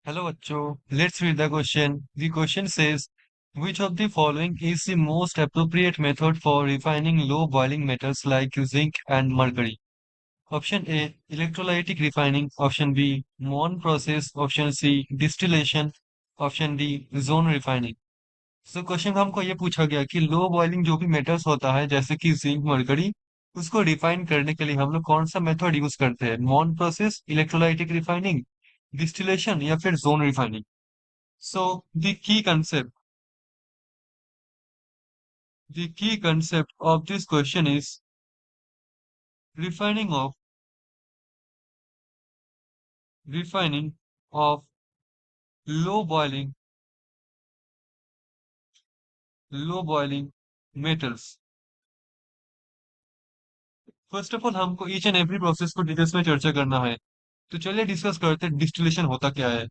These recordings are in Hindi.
Hello, Acho. Let's read the question. The question says, which of the following is the most appropriate method for refining low boiling metals like zinc and mercury? Option A, electrolytic refining. Option B, Mohn process. Option C, distillation. Option D, zone refining. So question में हमको ये पूछा गया कि लो बॉइलिंग जो भी मेटल्स होता है जैसे कि जिंक मरकरी उसको रिफाइन करने के लिए हम लोग कौन सा मेथड यूज करते हैं मॉन प्रोसेस इलेक्ट्रोलाइटिक रिफाइनिंग डिस्टिलेशन या फिर zone refining So the key concept of this question is refining of refining of low boiling low boiling metals. First of all हमको ईच एंड एवरी प्रोसेस को डिटेल्स में चर्चा करना है तो चलिए डिस्कस करते हैं डिस्टिलेशन होता क्या है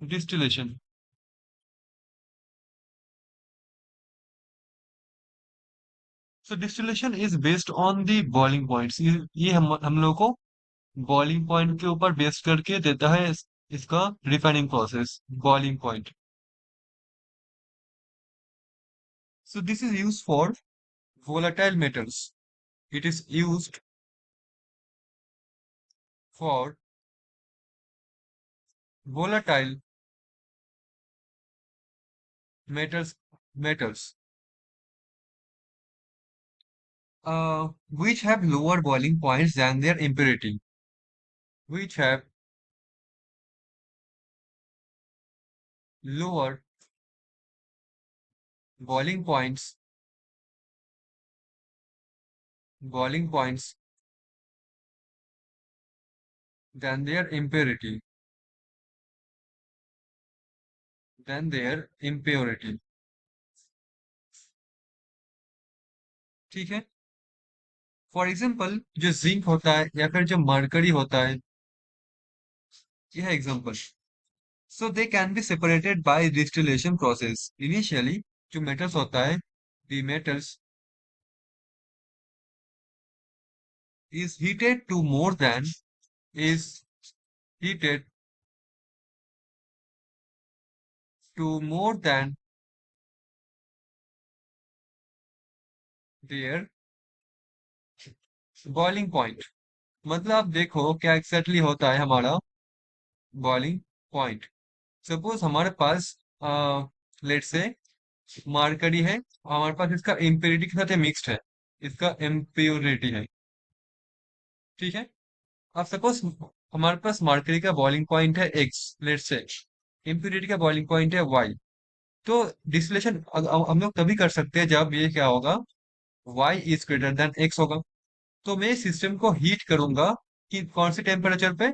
distillation so distillation is based on the boiling points ये हम लोग को बॉइलिंग पॉइंट के ऊपर बेस्ड करके देता है इसका refining process boiling point so this is use for volatile metals. It is used for volatile metals which have lower boiling points than their impurity, which have lower boiling points boiling points than their impurity than their impurity. ठीक है फॉर एग्जाम्पल जो जिंक होता है या फिर जो मरकरी होता है यह example so they can be separated by distillation process initially जो मेटल्स होता है the metals is heated to more than is heated to more than their boiling point मतलब आप देखो क्या एग्जैक्टली होता है हमारा बॉइलिंग पॉइंट सपोज हमारे पास लेट से मार्करी है हमारे पास इसका इम्प्योरिटी के साथ मिक्स्ड है इसका इम्प्योरिटी है ठीक है अब सपोज हमारे पास मार्करी का बॉइलिंग पॉइंट है एक्स लेट से इम्प्योरिटी का बॉइलिंग पॉइंट है वाई तो डिस्टिलेशन हम लोग तभी कर सकते हैं जब ये क्या होगा y is greater than x होगा तो मैं सिस्टम को हीट करूंगा कि कौन से टेम्परेचर पे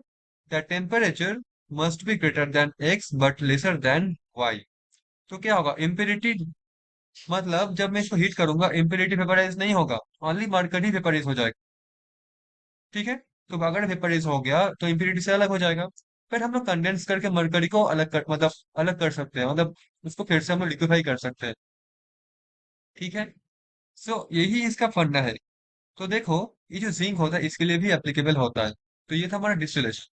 the temperature must be greater than x but lesser than y तो क्या होगा इम्प्योरिटी मतलब जब मैं इसको हीट करूंगा इम्प्योरिटी वेपराइज नहीं होगा ओनली मरकरी वेपराइज हो जाएगा ठीक है तो अगर वेपराइज हो गया तो इम्प्योरिटी से अलग हो जाएगा फिर हम लोग कंडेंस करके मरकरी को अलग कर मतलब अलग कर सकते हैं मतलब उसको फिर से हम लोग लिक्विफाई कर सकते हैं ठीक है सो यही इसका फंडा है तो देखो ये जो जिंक होता है इसके लिए भी एप्लीकेबल होता है तो ये था हमारा डिस्टिलेशन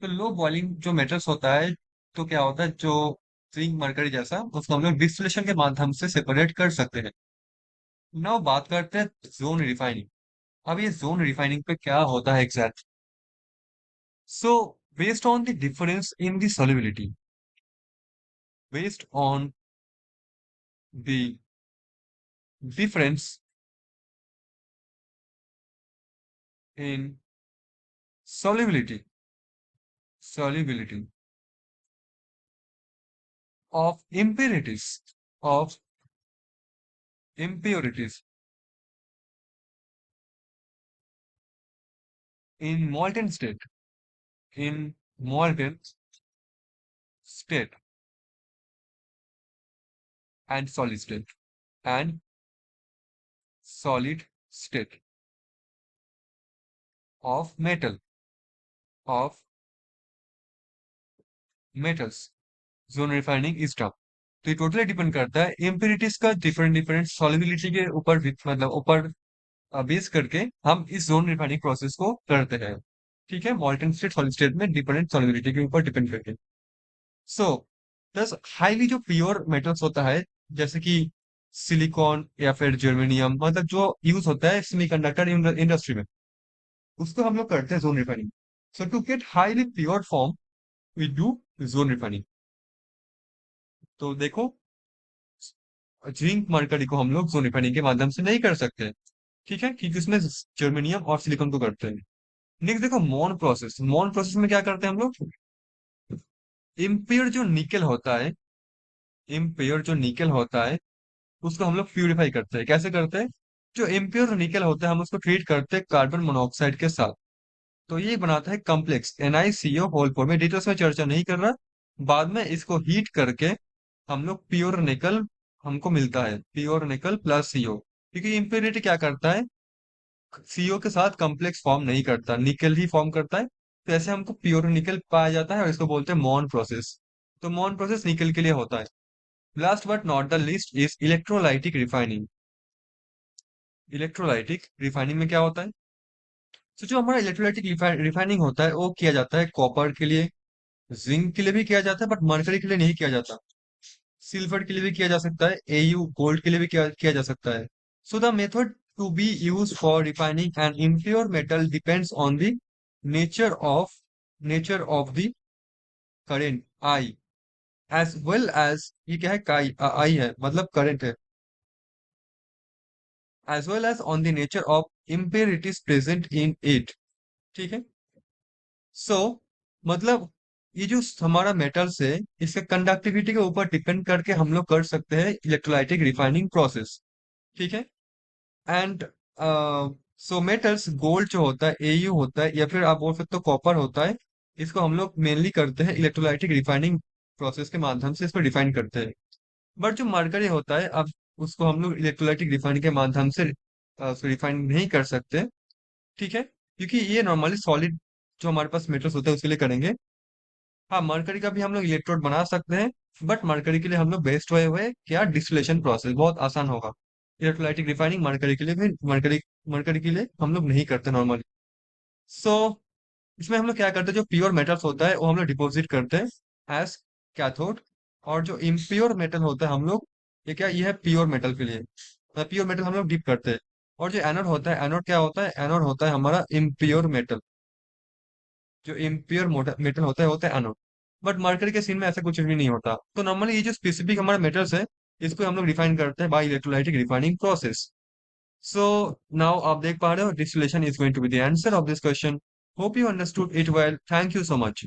तो लो बॉइलिंग जो मेटल्स होता है तो क्या होता है जो जिंक मरकरी जैसा उसको हम लोग डिस्टिलेशन के माध्यम से सेपरेट कर सकते हैं नाउ बात करते हैं जोन रिफाइनिंग अब ये जोन रिफाइनिंग पे क्या होता है exact so based on the difference in the solubility based on the difference in solubility of of impurities in molten state and and solid state of of metals zone refining is tough तो ये टोटली डिपेंड करता है इम्प्योरिटीज का डिफरेंट डिफरेंट सॉल्युबिलिटी के ऊपर मतलब ऊपर बेस करके हम इस जोन रिफाइनिंग प्रोसेस को करते हैं ठीक है, मॉल्टन स्टेट सॉलिड स्टेट में डिपेंडेंट सॉलिबिलिटी के ऊपर डिपेंड करके। सो दस हाईली जो प्योर मेटल्स होता है, जैसे कि सिलिकॉन या फिर जर्मेनियम, मतलब जो यूज होता है सेमीकंडक्टर इंडस्ट्री में, उसको हम लोग करते हैं zone refining. So to get highly pure form we do zone refining. तो देखो, जिंक मरकरी को हम लोग जोन रिफाइनिंग के माध्यम से नहीं कर सकते, ठीक है, क्योंकि उसमें जर्मेनियम और सिलिकॉन को करते हैं। नेक्स्ट देखो, मॉन प्रोसेस। मॉन प्रोसेस में क्या करते हैं हम लोग? इम्प्योर जो निकल होता है, इम्प्योर जो निकल होता है उसको हम लोग प्यूरिफाई करते हैं। कैसे करते हैं? जो इम्प्योर निकल होता है हम उसको ट्रीट करते हैं कार्बन मोनोऑक्साइड के साथ। तो ये बनाता है कॉम्प्लेक्स NiCO होल फॉर्म में। डिटेल्स में चर्चा नहीं कर रहा। बाद में इसको हीट करके हम लोग प्योर निकल हमको मिलता है, प्योर निकल प्लस CO। क्योंकि इम्प्योरिटी क्या करता है, CO के साथ कॉम्प्लेक्स फॉर्म नहीं करता, निकल ही फॉर्म करता है। तो ऐसे हमको प्योर निकल पाया जाता है और इसको बोलते हैं मॉन प्रोसेस। तो मॉन प्रोसेस निकल के लिए होता है। Last but not the list is electrolytic refining. Electrolytic refining में क्या होता है? तो जो हमारा इलेक्ट्रोलाइटिक रिफाइनिंग होता है वो किया जाता है कॉपर के लिए, जिंक के लिए भी किया जाता है, बट मरकरी के लिए नहीं किया जाता। सिल्वर के लिए भी किया जा सकता है, AU गोल्ड के लिए भी किया जा सकता है। So the method to be use for refining an impure metal depends on the nature of nature of the current I, as well as, ये क्या है, आई है मतलब करंट है, as well as on the nature of impurities present in it. ठीक है। सो मतलब ये जो हमारा मेटल्स है, इसके कंडक्टिविटी के ऊपर डिपेंड करके हम लोग कर सकते हैं इलेक्ट्रोलाइटिक रिफाइनिंग प्रोसेस। ठीक है। एंड सो मेटल्स, गोल्ड जो होता है, AU होता है, या फिर आप बोल सकते हो कॉपर होता है, इसको हम लोग मेनली करते हैं इलेक्ट्रोलाइटिक रिफाइनिंग प्रोसेस के माध्यम से इसको रिफाइन करते हैं। बट जो मरकरी होता है, अब उसको हम लोग इलेक्ट्रोलाइटिक रिफाइनिंग के माध्यम से रिफाइन नहीं कर सकते। ठीक है, क्योंकि ये नॉर्मली सॉलिड जो हमारे पास मेटल्स होते हैं उसके लिए करेंगे। हाँ, मरकरी का भी हम लोग इलेक्ट्रोड बना सकते हैं, बट मरकरी के लिए हम लोग बेस्ट हुए हुए क्या, डिस्टिलेशन प्रोसेस बहुत आसान होगा। इलेक्ट्रोलाइटिक रिफाइनिंग मरकरी के लिए भी, मरकरी के लिए हम लोग नहीं करते नॉर्मली। सो इसमें हम लोग क्या करते हैं, जो प्योर मेटल्स होता है वो हम लोग डिपॉजिट करते हैं एज कैथोड। और जो इम्प्योर मेटल होता है हम लोग, ये है प्योर मेटल के लिए, प्योर मेटल हम लोग डिप करते हैं। और जो एनोड होता है, एनोड क्या होता है, एनोड होता है हमारा इम्प्योर मेटल। जो इम्प्योर मेटल होता है एनोड। बट मरकरी के सीन में ऐसा कुछ भी नहीं होता। तो नॉर्मली ये जो स्पेसिफिक हमारे मेटल्स है, इसको हम लोग रिफाइन करते हैं by electrolytic refining process. So now आप देख पा रहे हो, distillation is going to be the answer of this question. Hope you understood it well, thank you so much.